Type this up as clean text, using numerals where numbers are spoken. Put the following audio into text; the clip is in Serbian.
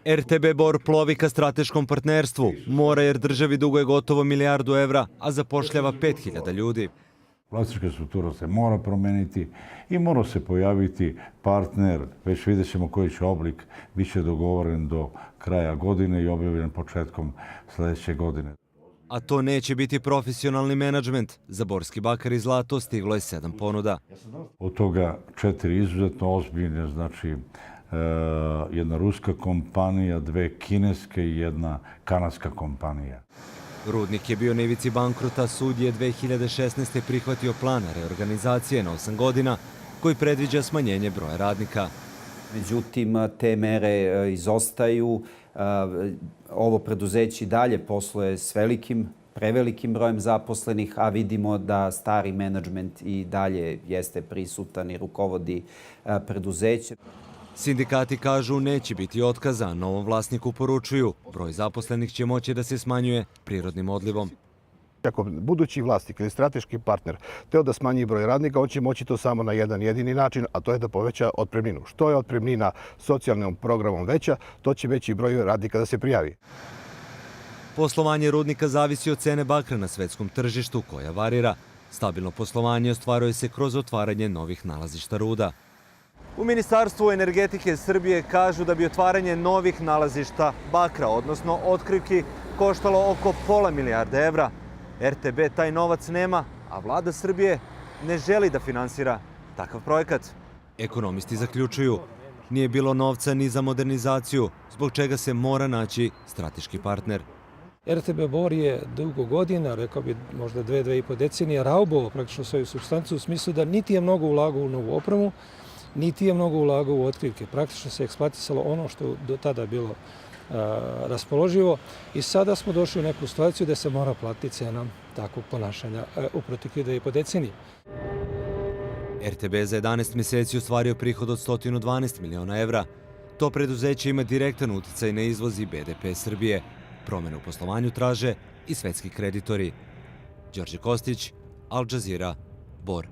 RTB Bor plovi ka strateškom partnerstvu. Mora jer državi duguje gotovo €1 milijardu, a zapošljava 5.000 ljudi. Vlasnička struktura se mora promeniti i mora se pojaviti partner, već vidjet ćemo koji će oblik, bit će dogovoren do kraja godine i objavljen početkom sljedeće godine. A to neće biti profesionalni menadžment. Za Borski bakar i zlato stiglo je 7 ponuda. Od toga 4 izuzetno ozbiljne, znači jedna ruska kompanija, 2 kineske i jedna kanadska kompanija. Rudnik je bio na ivici bankrota, sud je 2016. prihvatio plan reorganizacije na 8 godina koji predviđa smanjenje broja radnika. Međutim, te mere izostaju. Ovo preduzeće dalje posluje s prevelikim brojem zaposlenih, a vidimo da stari menadžment i dalje jeste prisutan i rukovodi preduzeće. Sindikati kažu neće biti otkaza, novom vlasniku poručuju. Broj zaposlenih će moći da se smanjuje prirodnim odlivom. Ako budući vlasnik ili strateški partner teo da smanji broj radnika, on će moći to samo na jedan jedini način, a to je da poveća otpremninu. Što je otpremnina socijalnim programom veća, to će veći broj radnika da se prijavi. Poslovanje rudnika zavisi od cene bakra na svetskom tržištu koja varira. Stabilno poslovanje ostvaruje se kroz otvaranje novih nalazišta ruda. U Ministarstvu energetike Srbije kažu da bi otvaranje novih nalazišta bakra, odnosno otkrivki, koštalo oko €0,5 milijarda. RTB taj novac nema, a vlada Srbije ne želi da finansira takav projekat. Ekonomisti zaključuju, nije bilo novca ni za modernizaciju, zbog čega se mora naći strateški partner. RTB Bor je dugo godina, rekao bi možda 2,5 decenije, raubovao praktično svoju supstancu u smislu da niti je mnogo ulagao u novu opremu, niti je mnogo ulagao u otkrivke. Praktično se eksploatisalo ono što je do tada bilo raspoloživo i sada smo došli u neku situaciju da se mora platiti cena takvog ponašanja u proteklih 2,5 decenije. RTB za 11 mjeseci ostvario prihod od €112 miliona. To preduzeće ima direktan uticaj na izvoz i BDP Srbije. Promjene u poslovanju traže i svetski kreditori. Đorđe Kostić, Al Jazeera, Bor.